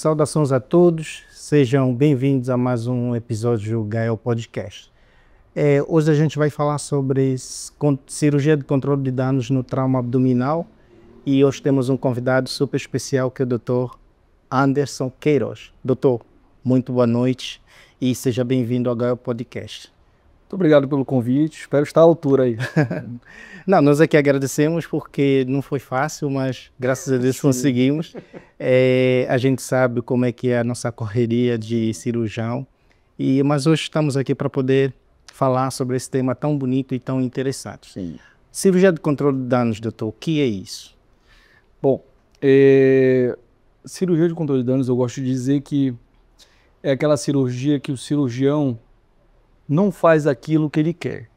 saudações a todos, sejam bem-vindos a mais um episódio do Gael Podcast. Hoje a gente vai falar sobre cirurgia de controle de danos no trauma abdominal e hoje temos um convidado super especial que é o Dr. Anderson Queiroz. Doutor, muito boa noite e seja bem-vindo ao Gael Podcast. Muito obrigado pelo convite, espero estar à altura aí. Não, nós aqui agradecemos porque não foi fácil, mas graças a Deus conseguimos. A gente sabe como é que é a nossa correria de cirurgião, mas hoje estamos aqui para poder falar sobre esse tema tão bonito e tão interessante. Sim. Cirurgia de controle de danos, doutor, o que é isso? Bom, cirurgia de controle de danos, eu gosto de dizer que é aquela cirurgia que o cirurgião não faz aquilo que ele quer.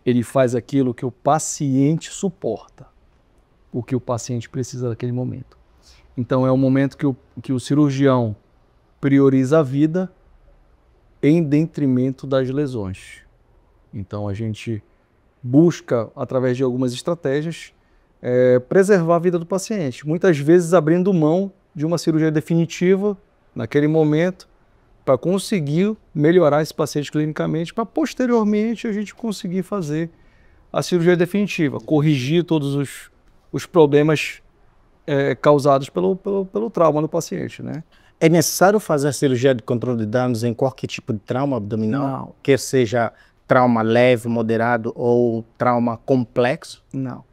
Ele faz aquilo que o paciente suporta, o que o paciente precisa naquele momento. Então é o momento que o cirurgião prioriza a vida em detrimento das lesões. Então a gente busca, através de algumas estratégias, preservar a vida do paciente. Muitas vezes abrindo mão de uma cirurgia definitiva naquele momento, para conseguir melhorar esse paciente clinicamente, para posteriormente a gente conseguir fazer a cirurgia definitiva, corrigir todos os problemas causados pelo trauma do paciente, né? É necessário fazer a cirurgia de controle de danos em qualquer tipo de trauma abdominal? Não. Quer seja trauma leve, moderado ou trauma complexo? Não.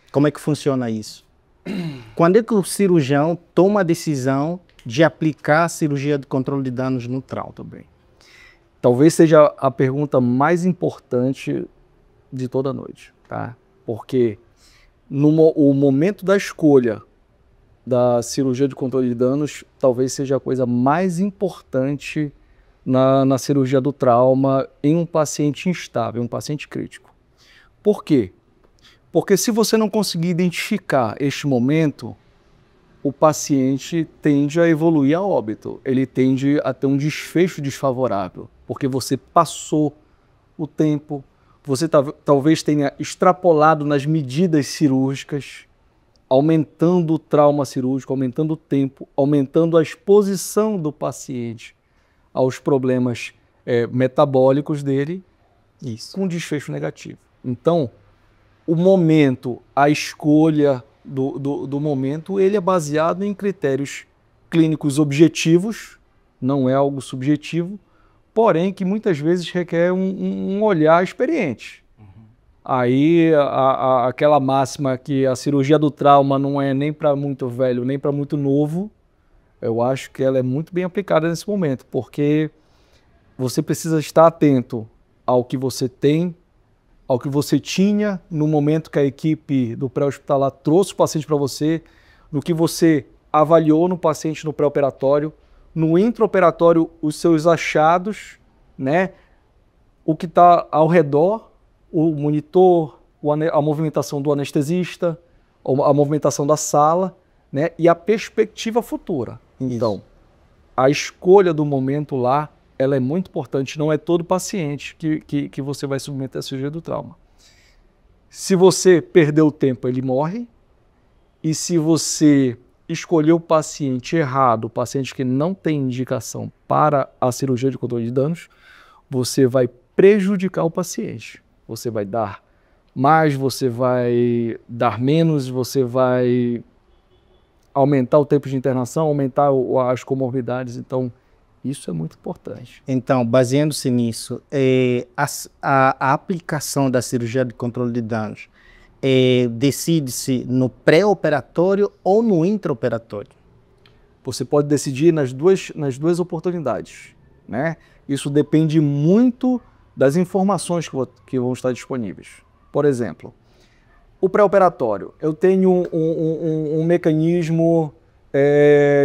Como é que funciona isso? Quando é que o cirurgião toma a decisão de aplicar a cirurgia de controle de danos no trauma também? Talvez seja a pergunta mais importante de toda a noite, tá? Porque o momento da escolha da cirurgia de controle de danos talvez seja a coisa mais importante na cirurgia do trauma em um paciente instável, um paciente crítico. Por quê? Porque se você não conseguir identificar este momento, o paciente tende a evoluir a óbito, ele tende a ter um desfecho desfavorável, porque você passou o tempo, você talvez tenha extrapolado nas medidas cirúrgicas, aumentando o trauma cirúrgico, aumentando o tempo, aumentando a exposição do paciente aos problemas metabólicos dele, Isso. com desfecho negativo. Então, o momento, a escolha do momento, ele é baseado em critérios clínicos objetivos, não é algo subjetivo, porém que muitas vezes requer um olhar experiente. Aí aquela máxima que a cirurgia do trauma não é nem para muito velho, nem para muito novo, eu acho que ela é muito bem aplicada nesse momento, porque você precisa estar atento ao que você tem, ao que você tinha no momento que a equipe do pré-hospitalar trouxe o paciente para você, no que você avaliou no paciente no pré-operatório, no intraoperatório os seus achados, né? O que está ao redor, o monitor, a movimentação do anestesista, a movimentação da sala, né? E a perspectiva futura. Então, a escolha do momento lá, ela é muito importante, não é todo paciente que você vai submeter à cirurgia do trauma. Se você perdeu o tempo, ele morre, e se você escolheu o paciente errado, o paciente que não tem indicação para a cirurgia de controle de danos, você vai prejudicar o paciente. Você vai dar mais, você vai dar menos, você vai aumentar o tempo de internação, aumentar as comorbidades, então isso é muito importante. Então, baseando-se nisso, a aplicação da cirurgia de controle de danos decide-se no pré-operatório ou no intraoperatório? Você pode decidir nas duas oportunidades, né? Isso depende muito das informações que vão estar disponíveis. Por exemplo, o pré-operatório. Eu tenho um mecanismo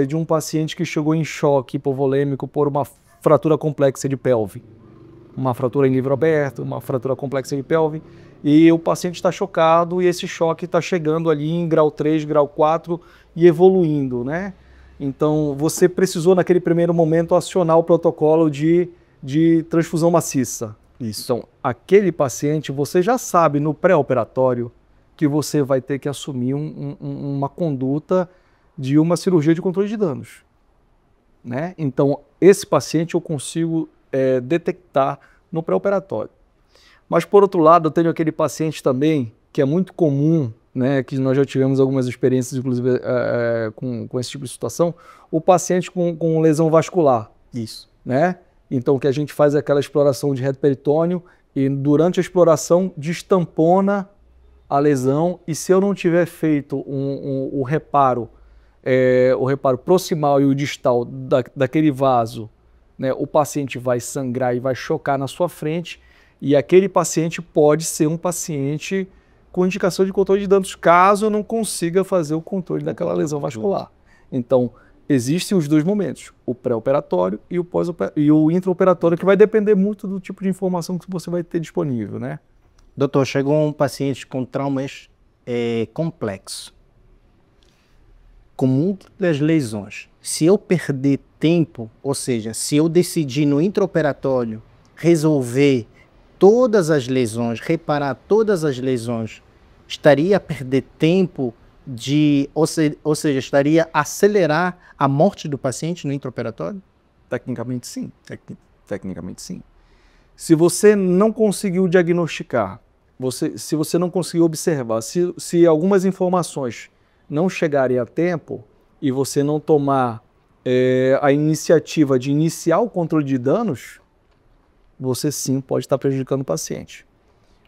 de um paciente que chegou em choque hipovolêmico por uma fratura complexa de pelve. Uma fratura em livro aberto, uma fratura complexa de pelve, e o paciente está chocado e esse choque está chegando ali em grau 3, grau 4 e evoluindo, né? Então, você precisou naquele primeiro momento acionar o protocolo de transfusão maciça. Isso. Então, aquele paciente, você já sabe no pré-operatório que você vai ter que assumir uma conduta de uma cirurgia de controle de danos. né? Então, esse paciente eu consigo detectar no pré-operatório. Mas, por outro lado, eu tenho aquele paciente também, que é muito comum, né, que nós já tivemos algumas experiências, inclusive, com esse tipo de situação, o paciente com lesão vascular. Isso. Né? Então, que a gente faz aquela exploração de reto peritônio e, durante a exploração, destampona a lesão, e se eu não tiver feito o reparo proximal e o distal daquele vaso, né, o paciente vai sangrar e vai chocar na sua frente, e aquele paciente pode ser um paciente com indicação de controle de danos, caso eu não consiga fazer o controle daquela lesão vascular. Então, existem os dois momentos, o pré-operatório e o intraoperatório, que vai depender muito do tipo de informação que você vai ter disponível, né? Doutor, chegou um paciente com traumas complexos, com múltiplas lesões. Se eu perder tempo, ou seja, se eu decidir no intraoperatório resolver todas as lesões, reparar todas as lesões, estaria a perder tempo ou seja, estaria a acelerar a morte do paciente no intraoperatório? Tecnicamente, sim. Tecnicamente, sim. Se você não conseguiu diagnosticar, se você não conseguiu observar, se algumas informações não chegarem a tempo e você não tomar a iniciativa de iniciar o controle de danos, você sim pode estar prejudicando o paciente.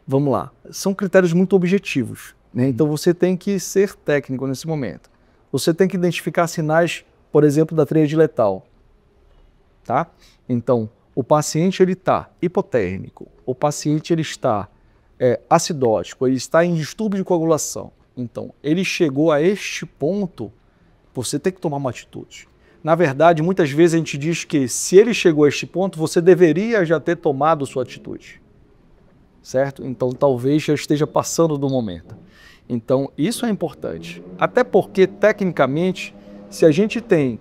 Vamos lá. São critérios muito objetivos, né? Então você tem que ser técnico nesse momento. Você tem que identificar sinais, por exemplo, da tríade letal. Tá? Então, o paciente está hipotérmico, o paciente está acidótico, ele está em distúrbio de coagulação. Então, ele chegou a este ponto, você tem que tomar uma atitude. Na verdade, muitas vezes a gente diz que se ele chegou a este ponto, você deveria já ter tomado sua atitude. Certo? Então, talvez já esteja passando do momento. Então, isso é importante. Até porque, tecnicamente, se a gente tem,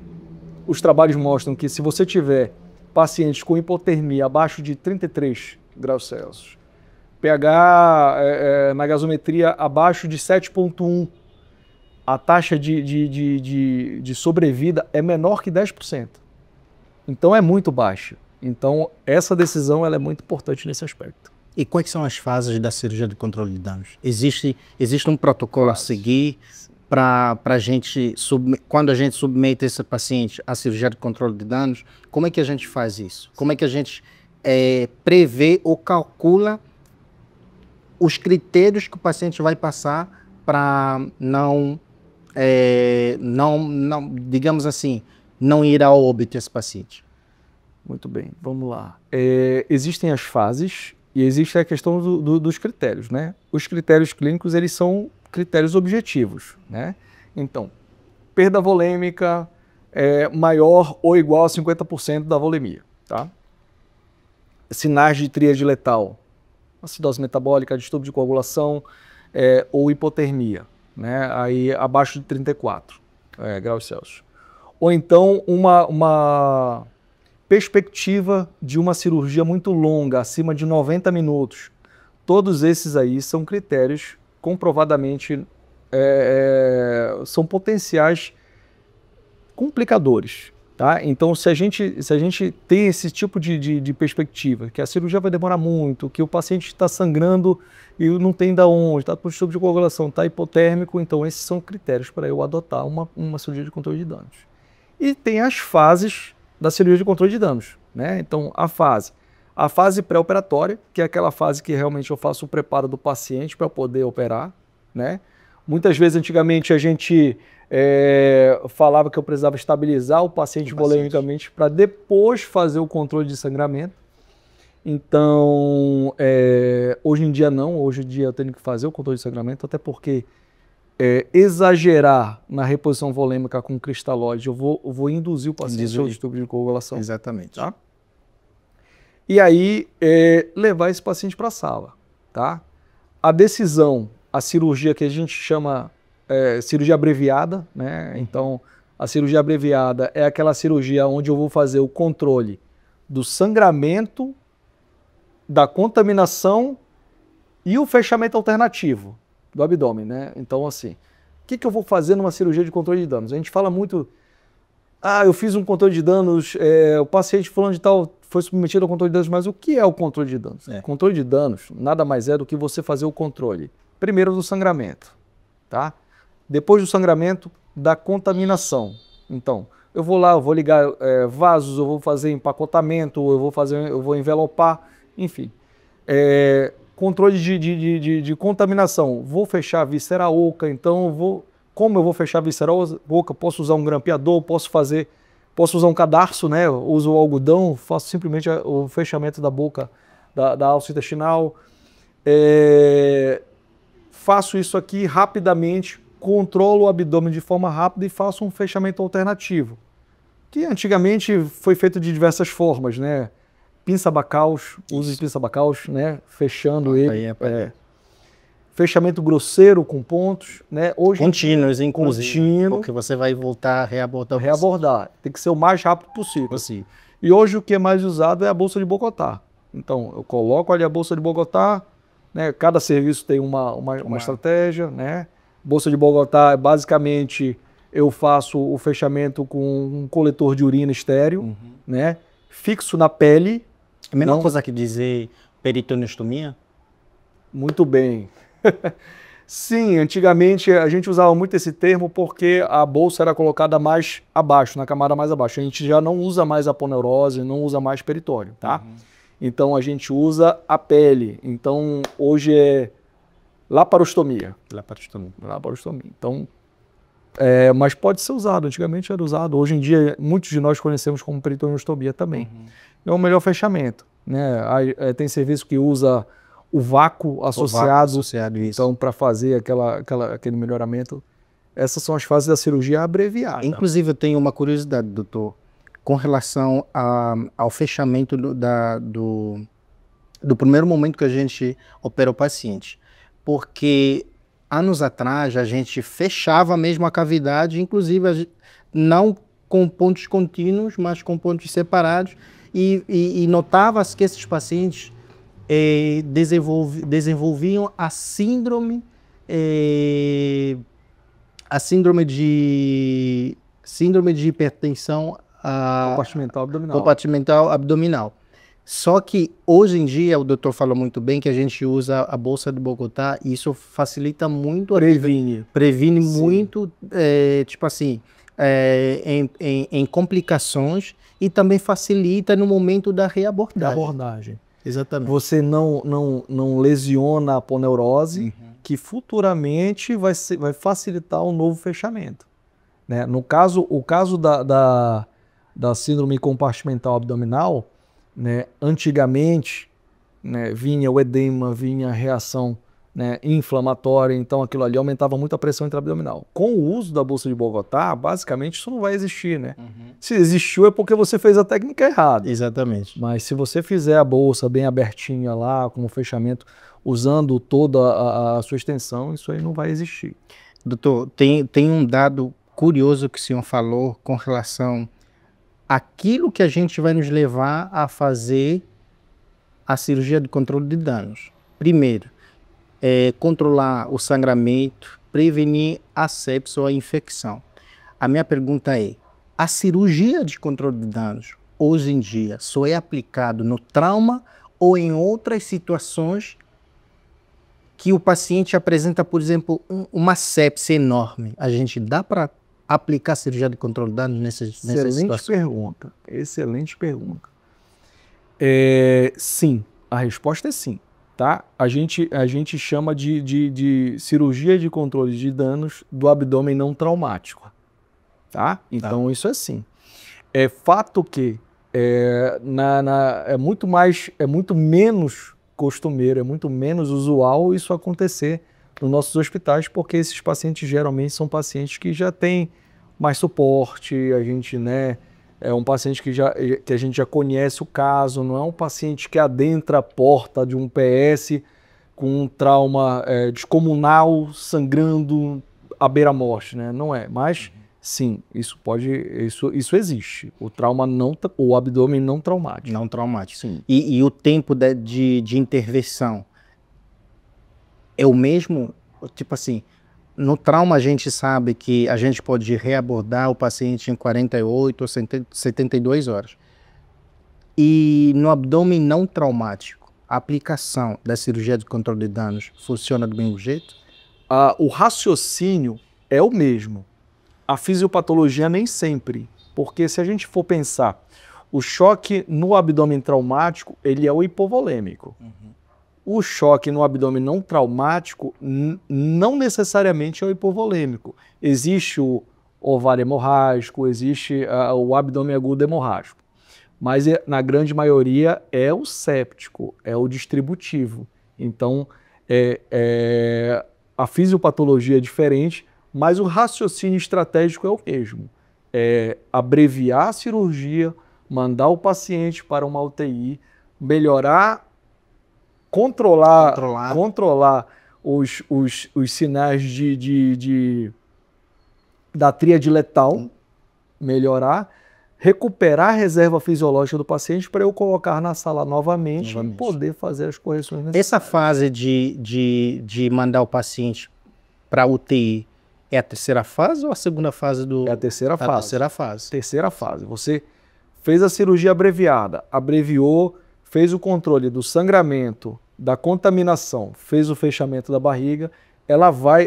os trabalhos mostram que se você tiver pacientes com hipotermia abaixo de 33 graus Celsius, pH na gasometria abaixo de 7,1, a taxa de sobrevida é menor que 10%. Então, é muito baixa. Então, essa decisão ela é muito importante nesse aspecto. E quais são as fases da cirurgia de controle de danos? Existe um protocolo a seguir para a gente, quando a gente submete esse paciente à cirurgia de controle de danos? Como é que a gente faz isso? Como é que a gente prevê ou calcula os critérios que o paciente vai passar para não, digamos assim, não ir ao óbito esse paciente? Muito bem, vamos lá. Existem as fases e existe a questão dos critérios, né? Os critérios clínicos, eles são critérios objetivos, né? Então, perda volêmica maior ou igual a 50% da volemia, tá? Sinais de tríade letal, acidose metabólica, distúrbio de coagulação ou hipotermia, né? Aí abaixo de 34 graus Celsius. Ou então uma perspectiva de uma cirurgia muito longa, acima de 90 minutos. Todos esses aí são critérios comprovadamente, são potenciais complicadores. Tá? Então, se a gente tem esse tipo de perspectiva, que a cirurgia vai demorar muito, que o paciente está sangrando e não tem da onde, está com distúrbio de coagulação, está hipotérmico, então esses são critérios para eu adotar uma cirurgia de controle de danos. E tem as fases da cirurgia de controle de danos, né? Então, a fase pré-operatória, que é aquela fase que realmente eu faço o preparo do paciente para poder operar, né? Muitas vezes, antigamente, a gente falava que eu precisava estabilizar o paciente volemicamente para depois fazer o controle de sangramento. Então, hoje em dia não, hoje em dia eu tenho que fazer o controle de sangramento, até porque exagerar na reposição volêmica com cristalóide, eu vou induzir o paciente ao distúrbio de coagulação. Exatamente. Tá? E aí, levar esse paciente para a sala. Tá? A decisão, a cirurgia que a gente chama cirurgia abreviada, né? Então, a cirurgia abreviada é aquela cirurgia onde eu vou fazer o controle do sangramento, da contaminação e o fechamento alternativo do abdômen, né? Então, assim, o que eu vou fazer numa cirurgia de controle de danos? A gente fala muito, eu fiz um controle de danos, o paciente fulano de tal foi submetido ao controle de danos, mas o que é o controle de danos? Controle de danos nada mais é do que você fazer o controle, primeiro do sangramento, tá? Depois do sangramento, da contaminação. Então, eu vou lá, eu vou ligar vasos, eu vou fazer empacotamento, eu vou envelopar, enfim. Controle de contaminação, vou fechar a víscera oca, então como eu vou fechar a víscera oca, posso usar um grampeador, posso usar um cadarço, né? Eu uso o algodão, faço simplesmente o fechamento da boca da alça intestinal. Faço isso aqui rapidamente, controlo o abdômen de forma rápida e faço um fechamento alternativo, que antigamente foi feito de diversas formas, né? Pinça bacaus, uso de pinça bacaus, né? Fechando ele. Fechamento grosseiro com pontos, né? Hoje, contínuos, inclusive. Contínuo. Porque você vai voltar a reabordar. Reabordar. Tem que ser o mais rápido possível. E hoje o que é mais usado é a bolsa de Bogotá. Então, eu coloco ali a bolsa de Bogotá, né? Cada serviço tem uma estratégia, né? Bolsa de Bogotá, basicamente, eu faço o fechamento com um coletor de urina estéreo, né? Fixo na pele. A mesma coisa que dizer peritoneostomia? Muito bem. Sim, antigamente a gente usava muito esse termo porque a bolsa era colocada mais abaixo, na camada mais abaixo. A gente já não usa mais aponeurose, não usa mais peritônio, tá? Então a gente usa a pele. Então hoje é laparostomia. Laparostomia. Então, mas pode ser usado, antigamente era usado. Hoje em dia, muitos de nós conhecemos como peritoneostomia também. É o melhor fechamento, né? Tem serviço que usa o vácuo associado, então, para fazer aquele melhoramento. Essas são as fases da cirurgia abreviada. Inclusive, eu tenho uma curiosidade, doutor, com relação ao fechamento do primeiro momento que a gente opera o paciente. Porque anos atrás a gente fechava mesmo a cavidade, inclusive não com pontos contínuos, mas com pontos separados, e notava-se que esses pacientes desenvolviam a síndrome de hipertensão compartimental abdominal. Só que hoje em dia, o doutor falou muito bem que a gente usa a bolsa de Bogotá e isso facilita muito, previne muito, tipo assim, em complicações e também facilita no momento da reabordagem. Exatamente. Você não lesiona a aponeurose, que futuramente vai facilitar o novo fechamento, né? O caso da síndrome compartimental abdominal, né, antigamente, né, vinha o edema, vinha a reação, né, inflamatória, então aquilo ali aumentava muito a pressão intraabdominal. Com o uso da bolsa de Bogotá, basicamente isso não vai existir, né? Se existiu é porque você fez a técnica errada. Exatamente. Mas se você fizer a bolsa bem abertinha lá, com o fechamento, usando toda a sua extensão, isso aí não vai existir. Doutor, tem um dado curioso que o senhor falou com relação àquilo que a gente vai nos levar a fazer a cirurgia de controle de danos. Primeiro, controlar o sangramento, prevenir a sepse ou a infecção. A minha pergunta é, a cirurgia de controle de danos, hoje em dia, só é aplicado no trauma ou em outras situações que o paciente apresenta, por exemplo, uma sepse enorme? A gente dá para aplicar cirurgia de controle de danos nessas situações? Excelente pergunta. Sim, a resposta é sim. Tá? A gente chama de cirurgia de controle de danos do abdômen não traumático. Tá? Então isso é sim. É fato que é muito menos costumeiro, é muito menos usual isso acontecer nos nossos hospitais, porque esses pacientes geralmente são pacientes que já têm mais suporte, a gente, né, é um paciente que a gente já conhece o caso, não é um paciente que adentra a porta de um PS com um trauma descomunal, sangrando à beira-morte, né? Não é, mas sim, isso existe. O abdômen não traumático. Não traumático. Sim. E o tempo de intervenção é o mesmo? Tipo assim, no trauma a gente sabe que a gente pode reabordar o paciente em 48 ou 72 horas. E no abdômen não traumático, a aplicação da cirurgia de controle de danos funciona do mesmo jeito? O raciocínio é o mesmo. A fisiopatologia nem sempre. Porque se a gente for pensar, o choque no abdômen traumático, ele é o hipovolêmico. O choque no abdômen não traumático não necessariamente é o hipovolêmico. Existe o ovário hemorrágico, existe o abdômen agudo hemorrágico. Mas na grande maioria é o séptico, é o distributivo. Então, a fisiopatologia é diferente, mas o raciocínio estratégico é o mesmo. É abreviar a cirurgia, mandar o paciente para uma UTI, melhorar, controlar os sinais da tríade letal, melhorar, recuperar a reserva fisiológica do paciente para eu colocar na sala novamente e poder fazer as correções necessárias. Essa fase de mandar o paciente para a UTI é a terceira fase ou a segunda fase do... É a terceira fase. A terceira fase. Terceira fase. Você fez a cirurgia abreviada, abreviou, fez o controle do sangramento, da contaminação, fez o fechamento da barriga,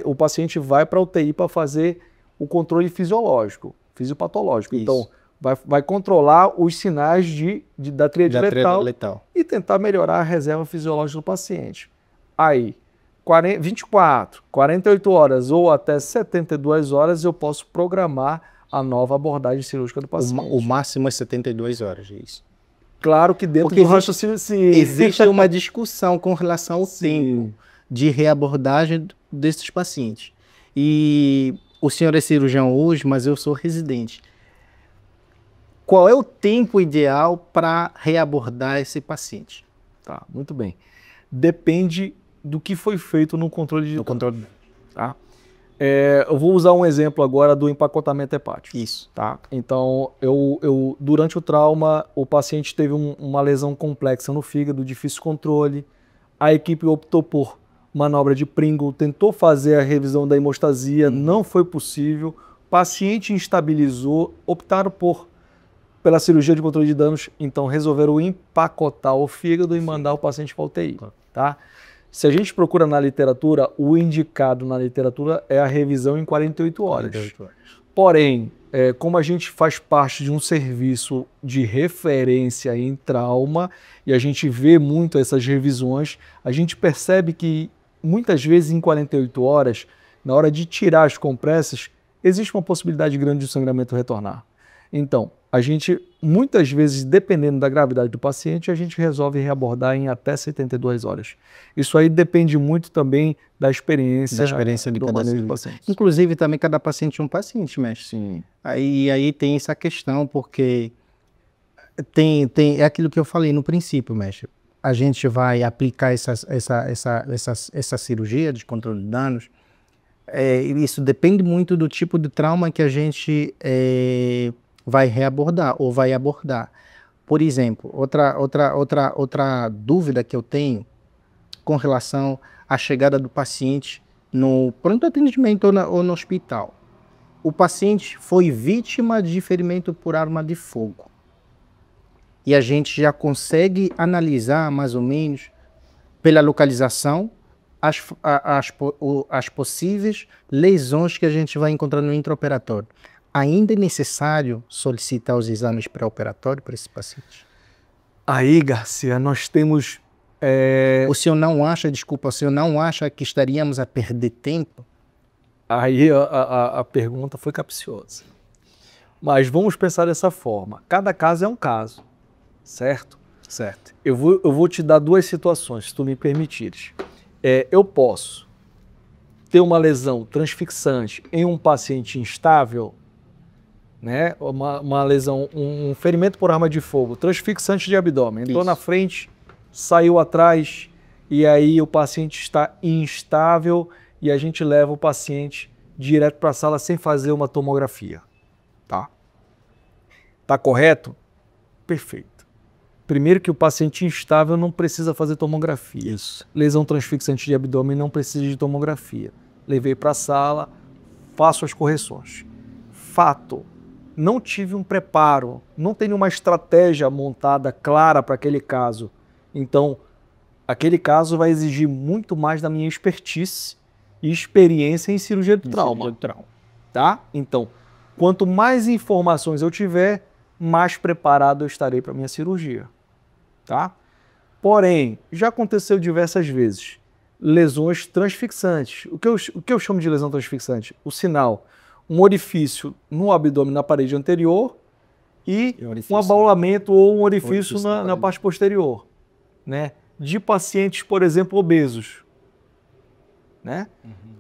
o paciente vai para a UTI para fazer o controle fisiológico, fisiopatológico. Isso. Então, vai controlar os sinais da tríade letal e tentar melhorar a reserva fisiológica do paciente. Aí, 24, 48 horas ou até 72 horas eu posso programar a nova abordagem cirúrgica do paciente. O máximo é 72 horas, é isso. Claro que dentro do raciocínio... Existe uma discussão com relação ao tempo de reabordagem desses pacientes. E o senhor é cirurgião hoje, mas eu sou residente. Qual é o tempo ideal para reabordar esse paciente? Tá, muito bem. Depende do que foi feito no controle de danos. Tá? Eu vou usar um exemplo agora do empacotamento hepático. Isso. Tá? Então, durante o trauma, o paciente teve uma lesão complexa no fígado, difícil controle. A equipe optou por manobra de Pringle, tentou fazer a revisão da hemostasia, não foi possível. O paciente instabilizou, optaram pela cirurgia de controle de danos, então resolveram empacotar o fígado e mandar o paciente para a UTI. Tá? Se a gente procura na literatura, o indicado na literatura é a revisão em 48 horas. 48 horas. Porém, como a gente faz parte de um serviço de referência em trauma e a gente vê muito essas revisões, a gente percebe que muitas vezes em 48 horas, na hora de tirar as compressas, existe uma possibilidade grande de o sangramento retornar. Então, a gente, muitas vezes, dependendo da gravidade do paciente, a gente resolve reabordar em até 72 horas. Isso aí depende muito também da experiência de cada paciente. Inclusive, também cada paciente é um paciente, mestre. Sim. Aí tem essa questão, porque é aquilo que eu falei no princípio, mestre. A gente vai aplicar essa cirurgia de controle de danos. Isso depende muito do tipo de trauma que a gente vai reabordar ou vai abordar. Por exemplo, outra dúvida que eu tenho com relação à chegada do paciente no pronto atendimento ou no hospital. O paciente foi vítima de ferimento por arma de fogo. E a gente já consegue analisar mais ou menos pela localização as possíveis lesões que a gente vai encontrar no intraoperatório. Ainda é necessário solicitar os exames pré-operatórios para esse paciente? Aí, Garcia, nós temos... O senhor não acha que estaríamos a perder tempo? Aí a pergunta foi capciosa. Mas vamos pensar dessa forma. Cada caso é um caso, certo? Certo. Eu vou te dar duas situações, se tu me permitires. Eu posso ter uma lesão transfixante em um paciente instável, né? Uma lesão, um ferimento por arma de fogo, transfixante de abdômen. Entrou na frente, saiu atrás, e aí o paciente está instável e a gente leva o paciente direto para a sala sem fazer uma tomografia. Tá correto? Perfeito. Primeiro que o paciente instável não precisa fazer tomografia. Isso. Lesão transfixante de abdômen não precisa de tomografia. levei para a sala, faço as correções. Fato, não tive um preparo, não tenho uma estratégia montada clara para aquele caso. Então, aquele caso vai exigir muito mais da minha expertise e experiência em cirurgia de trauma. Tá? Então, quanto mais informações eu tiver, mais preparado eu estarei para a minha cirurgia. Tá? Porém, já aconteceu diversas vezes, lesões transfixantes. O que eu chamo de lesão transfixante? O sinal, um orifício no abdômen na parede anterior e um abaulamento ou um orifício na parte posterior, né? De pacientes, por exemplo, obesos, né?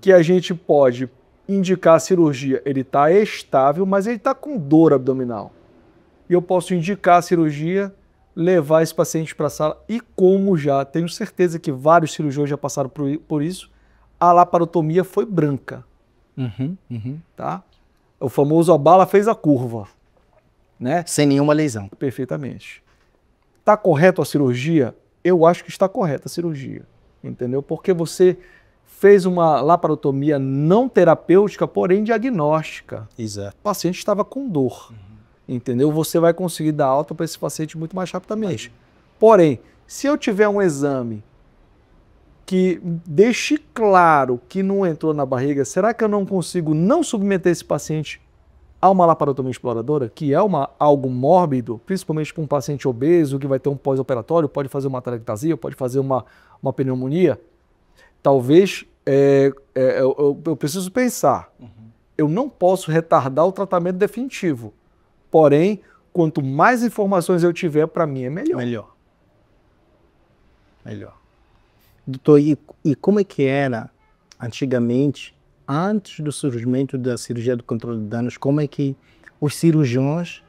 Que a gente pode indicar a cirurgia, ele está estável, mas ele está com dor abdominal. E eu posso indicar a cirurgia, levar esse paciente para a sala e, como já tenho certeza que vários cirurgiões já passaram por isso, a laparotomia foi branca. Tá? O famoso a bala fez a curva, né? Sem nenhuma lesão. Perfeitamente. Está correto a cirurgia? Eu acho que está correta a cirurgia, entendeu? Porque você fez uma laparotomia não terapêutica, porém diagnóstica. Exato. O paciente estava com dor, entendeu? Você vai conseguir dar alta para esse paciente muito mais rapidamente. Porém, se eu tiver um exame que deixe claro que não entrou na barriga, será que eu não consigo não submeter esse paciente a uma laparotomia exploradora, que é algo mórbido, principalmente para um paciente obeso, que vai ter um pós-operatório, pode fazer uma atelectasia, pode fazer uma pneumonia? Talvez eu preciso pensar. Eu não posso retardar o tratamento definitivo. Porém, quanto mais informações eu tiver, para mim é melhor. Melhor. Doutor, e como é que era antigamente, antes do surgimento da cirurgia do controle de danos, como é que os cirurgiões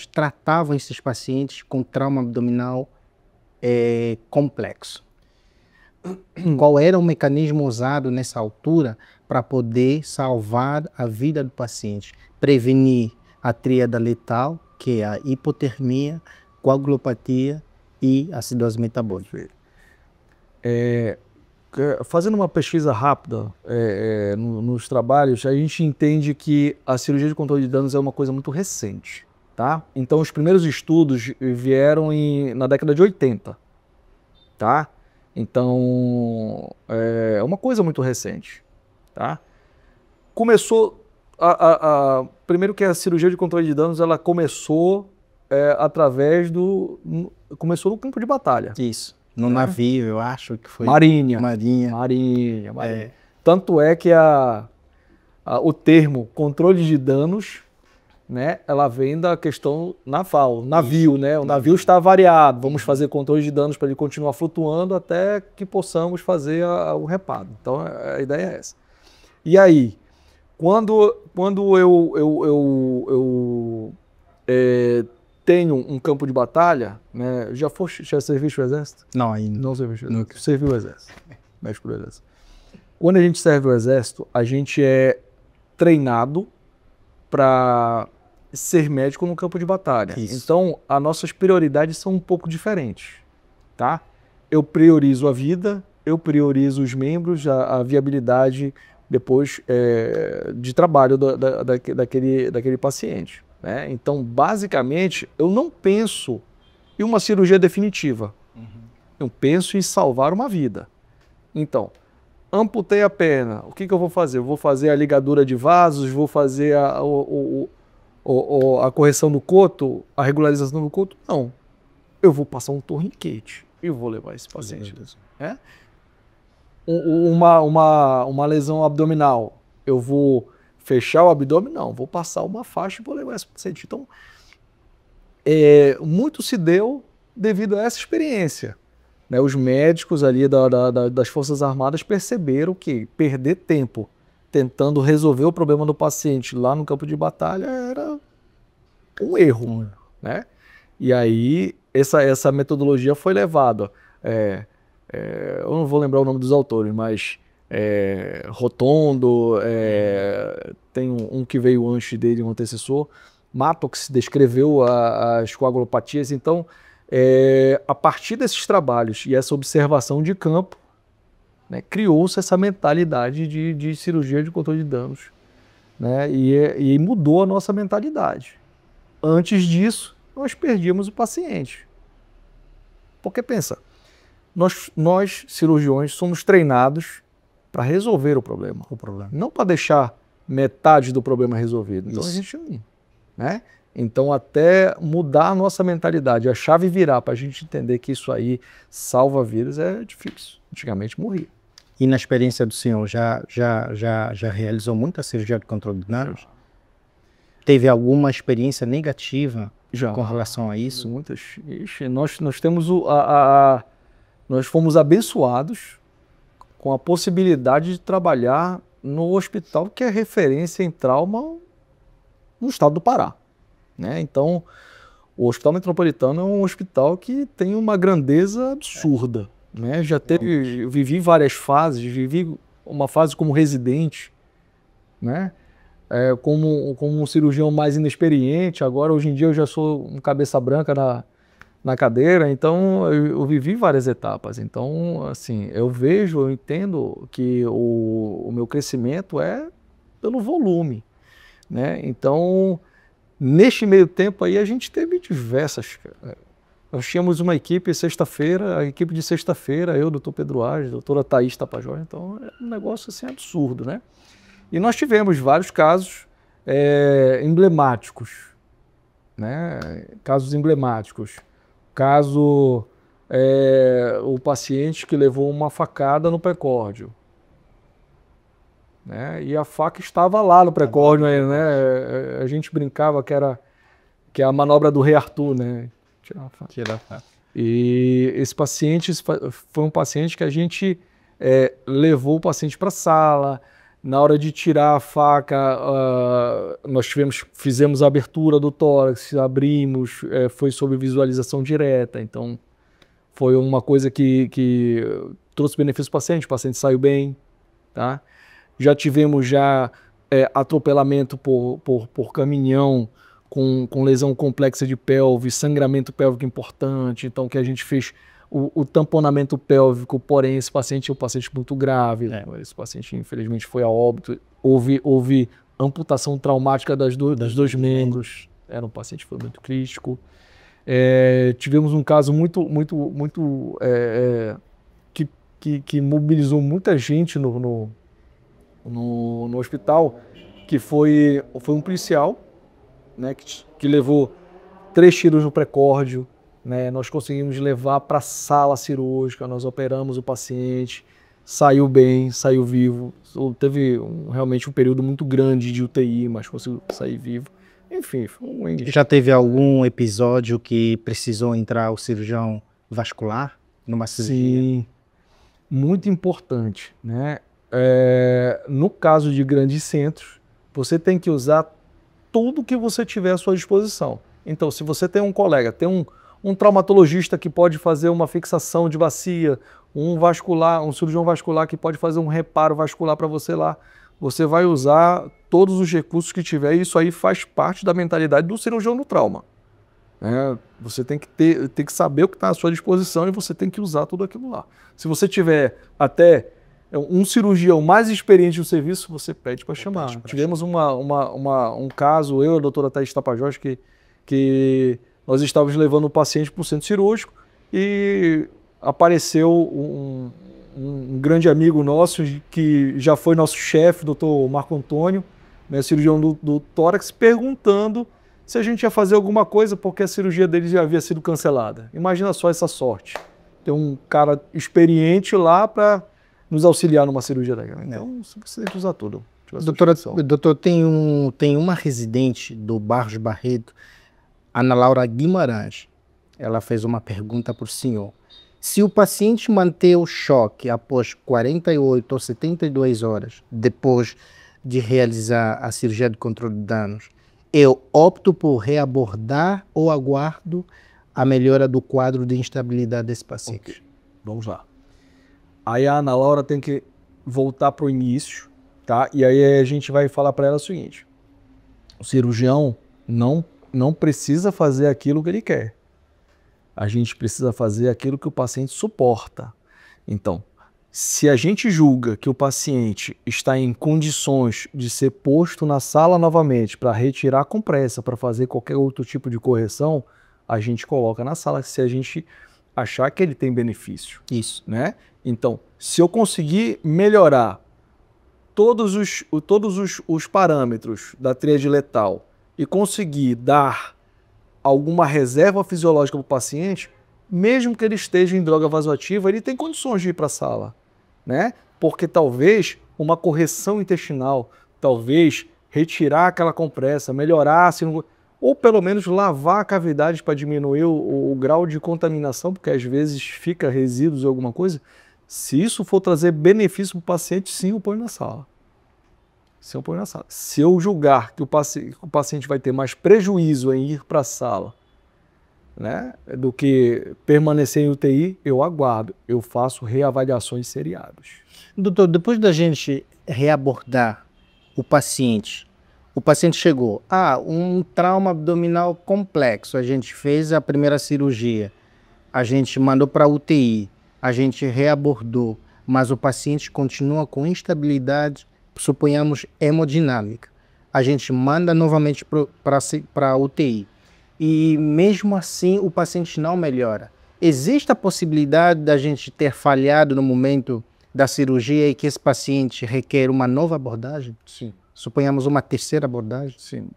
tratavam esses pacientes com trauma abdominal complexo? Qual era o mecanismo usado nessa altura para poder salvar a vida do paciente? Prevenir a tríade letal, que é a hipotermia, coagulopatia e acidose metabólica. Fazendo uma pesquisa rápida nos trabalhos, a gente entende que a cirurgia de controle de danos é uma coisa muito recente. Tá? Então, os primeiros estudos vieram na década de 80. Tá? Então, é uma coisa muito recente. Tá? Começou, primeiro que a cirurgia de controle de danos, ela começou começou no campo de batalha. Isso. No navio, eu acho que foi. Marinha. Tanto é que o termo controle de danos, né, ela vem da questão naval, navio, né? O navio está variado, vamos fazer controle de danos para ele continuar flutuando até que possamos fazer o reparo. Então, a ideia é essa. E aí, quando eu tenho um campo de batalha, né? Já serviste o exército? Não, ainda. Não servi o exército. Servi o exército. Médico do exército. Quando a gente serve o exército, a gente é treinado para ser médico no campo de batalha. Isso. Então, as nossas prioridades são um pouco diferentes, tá? Eu priorizo a vida, eu priorizo os membros, a viabilidade depois de trabalho daquele paciente. Né? Então, basicamente, eu não penso em uma cirurgia definitiva. Eu penso em salvar uma vida. Então, amputei a perna, o que eu vou fazer? Eu vou fazer a ligadura de vasos, vou fazer a correção do coto, a regularização do coto? Não. Eu vou passar um torniquete e vou levar esse paciente. Uma lesão abdominal, eu vou fechar o abdômen? Não, vou passar uma faixa e vou levar esse paciente. Então, muito se deu devido a essa experiência. Né? Os médicos ali das Forças Armadas perceberam que perder tempo tentando resolver o problema do paciente lá no campo de batalha era um erro. Né? E aí, essa metodologia foi levada. Eu não vou lembrar o nome dos autores, mas Rotondo, tem um que veio antes dele, um antecessor, Mattox descreveu as coagulopatias. Então, A partir desses trabalhos e essa observação de campo, né, criou-se essa mentalidade de cirurgia de controle de danos, né, e mudou a nossa mentalidade. Antes disso, nós perdíamos o paciente. Porque pensa, nós cirurgiões somos treinados para resolver o problema. Não para deixar metade do problema resolvido. Então a gente, né? Então até mudar a nossa mentalidade, a chave virar para a gente entender que isso aí salva vidas é difícil. Antigamente morria. E na experiência do senhor, já realizou muita cirurgia de controle de danos? Teve alguma experiência negativa com relação a isso? Muitas. Ixi, nós temos nós fomos abençoados com a possibilidade de trabalhar no hospital que é referência em trauma no estado do Pará, né? Então, o Hospital Metropolitano é um hospital que tem uma grandeza absurda, né? Eu vivi várias fases, vivi uma fase como residente, né? Como um cirurgião mais inexperiente. Agora, hoje em dia, eu já sou um cabeça branca na cadeira, então eu vivi várias etapas. Então, assim, eu entendo que o meu crescimento é pelo volume, né? Então, neste meio tempo aí, a gente teve diversas... Nós tínhamos uma equipe sexta-feira, a equipe de sexta-feira, eu, doutor Pedro Ares, doutora Thaís Tapajós, então é um negócio assim absurdo, né? E nós tivemos vários casos emblemáticos, né? Casos emblemáticos. Caso o paciente que levou uma facada no precórdio, né? E a faca estava lá no precórdio, né? A gente brincava que é a manobra do Rei Arthur, né? Tirar a faca. E esse paciente foi um paciente que a gente levou o paciente para a sala. Na hora de tirar a faca, nós fizemos a abertura do tórax, abrimos, foi sob visualização direta. Então, foi uma coisa que trouxe benefício para o paciente saiu bem. Tá? Já tivemos atropelamento por caminhão com lesão complexa de pelve, sangramento pélvico importante. Então, que a gente fez o tamponamento pélvico, porém esse paciente é um paciente muito grave, esse paciente infelizmente foi a óbito, houve amputação traumática das dois membros, era um paciente que foi muito crítico. Tivemos um caso que mobilizou muita gente no hospital, que foi um policial, né, que levou 3 tiros no precórdio. Né, nós conseguimos levar para a sala cirúrgica, nós operamos o paciente, saiu bem, saiu vivo. Teve realmente um período muito grande de UTI, mas conseguiu sair vivo. Enfim, foi Já teve algum episódio que precisou entrar o cirurgião vascular numa cirurgia? Sim, muito importante. Né? No caso de grandes centros, você tem que usar tudo que você tiver à sua disposição. Então, se você tem um colega, tem um traumatologista que pode fazer uma fixação de bacia, um cirurgião vascular que pode fazer um reparo vascular para você lá. Você vai usar todos os recursos que tiver e isso aí faz parte da mentalidade do cirurgião do trauma. Você tem que saber o que está à sua disposição e você tem que usar tudo aquilo lá. Se você tiver até um cirurgião mais experiente no serviço, você pede para chamar. Tivemos um caso, eu e a doutora Thaís Tapajós, que nós estávamos levando o paciente para o centro cirúrgico e apareceu um grande amigo nosso, que já foi nosso chefe, doutor Marco Antônio, né, cirurgião do tórax, perguntando se a gente ia fazer alguma coisa porque a cirurgia dele já havia sido cancelada. Imagina só essa sorte. Ter um cara experiente lá para nos auxiliar numa cirurgia daquela. Então, você tem que usar tudo. Doutor, tem uma residente do Barros Barreto, Ana Laura Guimarães. Ela fez uma pergunta para o senhor. Se o paciente manter o choque após 48 ou 72 horas depois de realizar a cirurgia de controle de danos, eu opto por reabordar ou aguardo a melhora do quadro de instabilidade desse paciente? Okay. Vamos lá. Aí a Ana Laura tem que voltar para o início, tá? E aí a gente vai falar para ela o seguinte: o cirurgião não precisa fazer aquilo que ele quer. A gente precisa fazer aquilo que o paciente suporta. Então, se a gente julga que o paciente está em condições de ser posto na sala novamente para retirar a compressa, para fazer qualquer outro tipo de correção, a gente coloca na sala se a gente achar que ele tem benefício. Isso. Né? Então, se eu conseguir melhorar todos os parâmetros da tríade letal e conseguir dar alguma reserva fisiológica para o paciente, mesmo que ele esteja em droga vasoativa, ele tem condições de ir para a sala, né? Porque talvez uma correção intestinal, talvez retirar aquela compressa, melhorar, ou pelo menos lavar a cavidade para diminuir o grau de contaminação, porque às vezes fica resíduos ou alguma coisa. Se isso for trazer benefício para o paciente, sim, eu ponho na sala. Se eu julgar que o paciente vai ter mais prejuízo em ir para a sala, né, do que permanecer em UTI, eu aguardo, eu faço reavaliações seriadas. Doutor, depois da gente reabordar o paciente chegou, um trauma abdominal complexo, a gente fez a primeira cirurgia, a gente mandou para UTI, a gente reabordou, mas o paciente continua com instabilidade, suponhamos hemodinâmica. A gente manda novamente para a UTI. E mesmo assim o paciente não melhora. Existe a possibilidade da gente ter falhado no momento da cirurgia e que esse paciente requer uma nova abordagem? Sim. Suponhamos uma terceira abordagem? Sim.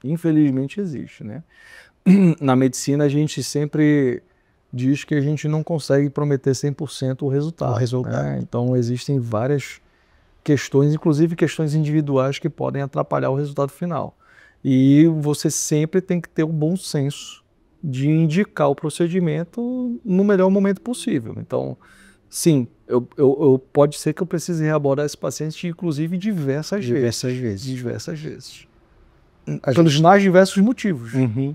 Infelizmente existe, né? Na medicina a gente sempre diz que a gente não consegue prometer 100% o resultado. Né? Então existem várias questões, inclusive questões individuais que podem atrapalhar o resultado final. E você sempre tem que ter um bom senso de indicar o procedimento no melhor momento possível. Então, sim, pode ser que eu precise reabordar esse paciente, inclusive diversas vezes. Pelos mais diversos motivos. Uhum.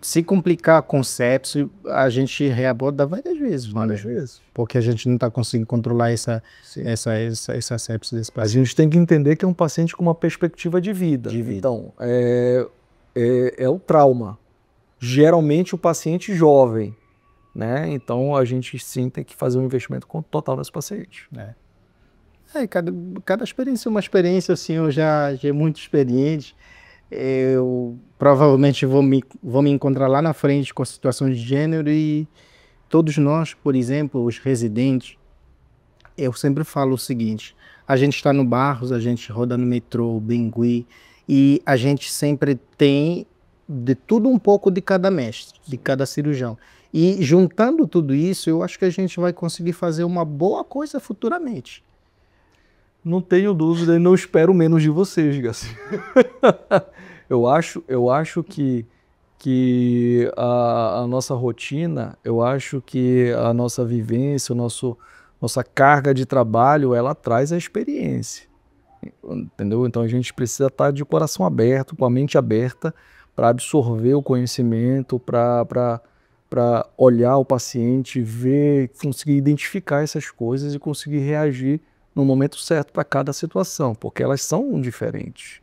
Se complicar com sepse, a gente reaborda várias vezes. Várias vezes. Porque a gente não está conseguindo controlar essa sepse desse paciente. A gente tem que entender que é um paciente com uma perspectiva de vida. Então, é o trauma. Geralmente o paciente jovem, né? Então a gente sim tem que fazer um investimento total nesse paciente. Cada experiência é uma experiência, assim, eu já muito experiente. Eu provavelmente vou me encontrar lá na frente com a situação de gênero e todos nós, por exemplo, os residentes, eu sempre falo o seguinte, a gente está no Barros, a gente roda no metrô, Bengui, e a gente sempre tem de tudo um pouco de cada mestre, de cada cirurgião. E juntando tudo isso, eu acho que a gente vai conseguir fazer uma boa coisa futuramente. Não tenho dúvida e não espero menos de vocês, Garcia. Eu acho que a nossa rotina, eu acho que a nossa vivência, nossa carga de trabalho, ela traz a experiência. Entendeu? Então a gente precisa estar de coração aberto, com a mente aberta, para absorver o conhecimento, para olhar o paciente, ver, conseguir identificar essas coisas e conseguir reagir no momento certo para cada situação, porque elas são diferentes,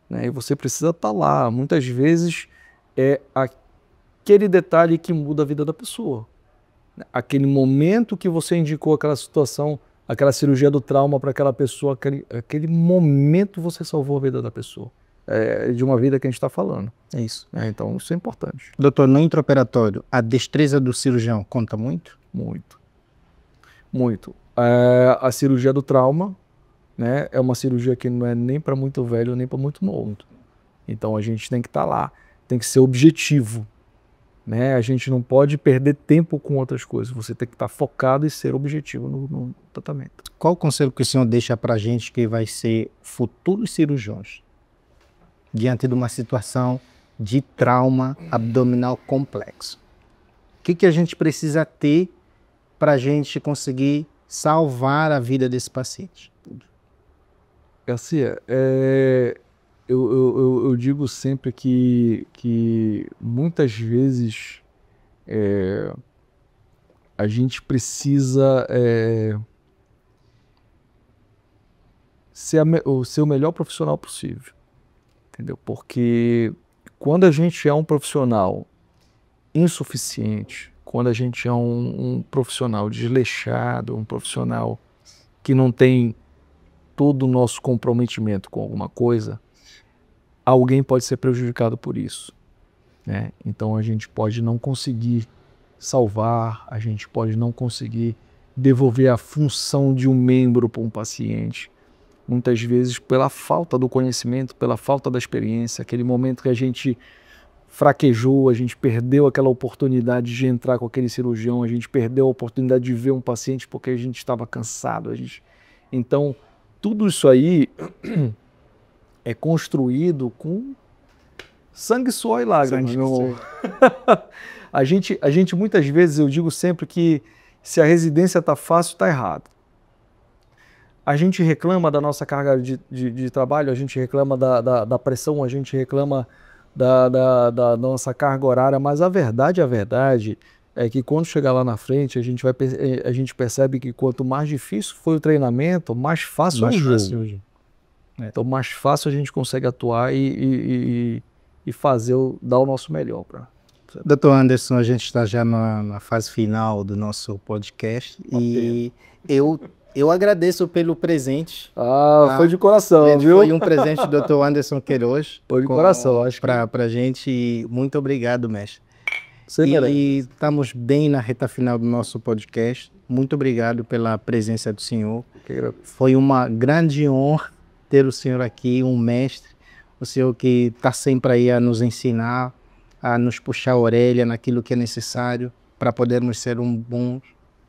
né? E você precisa estar lá. Muitas vezes é aquele detalhe que muda a vida da pessoa. Aquele momento que você indicou aquela situação, aquela cirurgia do trauma para aquela pessoa, aquele momento você salvou a vida da pessoa. É de uma vida que a gente está falando. É isso. Então isso é importante. Doutor, no intraoperatório, a destreza do cirurgião conta muito? Muito. Muito. A cirurgia do trauma, né, é uma cirurgia que não é nem para muito velho nem para muito novo. Então a gente tem que estar lá, tem que ser objetivo, né? A gente não pode perder tempo com outras coisas. Você tem que estar focado e ser objetivo no tratamento. Qual o conselho que o senhor deixa para a gente que vai ser futuros cirurgiões diante de uma situação de trauma abdominal complexo? O que a gente precisa ter para a gente conseguir salvar a vida desse paciente? Garcia, eu digo sempre que muitas vezes a gente precisa ser o melhor profissional possível, entendeu? Porque quando a gente é um profissional insuficiente, quando a gente é um profissional desleixado, um profissional que não tem todo o nosso comprometimento com alguma coisa, alguém pode ser prejudicado por isso, né? Então a gente pode não conseguir salvar, a gente pode não conseguir devolver a função de um membro para um paciente, muitas vezes pela falta do conhecimento, pela falta da experiência, aquele momento que a gente fraquejou, a gente perdeu aquela oportunidade de entrar com aquele cirurgião, a gente perdeu a oportunidade de ver um paciente porque a gente estava cansado. Então, tudo isso aí é construído com sangue, suor e lágrimas, meu amor. A gente muitas vezes, eu digo sempre que se a residência está fácil, está errado. A gente reclama da nossa carga de trabalho, a gente reclama da pressão, a gente reclama da nossa carga horária, mas a verdade é que quando chegar lá na frente, a gente percebe que quanto mais difícil foi o treinamento, mais fácil é o jogo. Então, mais fácil a gente consegue atuar e dar o nosso melhor. Doutor Anderson, a gente está já na fase final do nosso podcast e eu agradeço pelo presente. Foi de coração, viu? Foi um presente do Dr. Anderson Queiroz. Foi de coração, acho que. Pra gente. E muito obrigado, mestre. E estamos bem na reta final do nosso podcast. Muito obrigado pela presença do senhor. Foi uma grande honra ter o senhor aqui, um mestre. O senhor que está sempre aí a nos ensinar, a nos puxar a orelha naquilo que é necessário para podermos ser um bom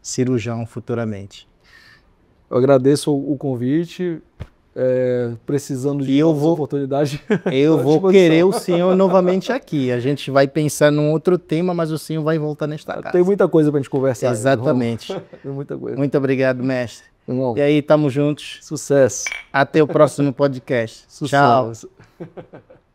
cirurgião futuramente. Eu agradeço o convite, precisando de oportunidade. Eu vou querer o senhor novamente aqui. A gente vai pensar num outro tema, mas o senhor vai voltar nesta casa. Tem muita coisa para a gente conversar. Exatamente. Tem muita coisa. Muito obrigado, mestre. Irmão, e aí, tamo juntos. Sucesso. Até o próximo podcast. Sucesso. Tchau.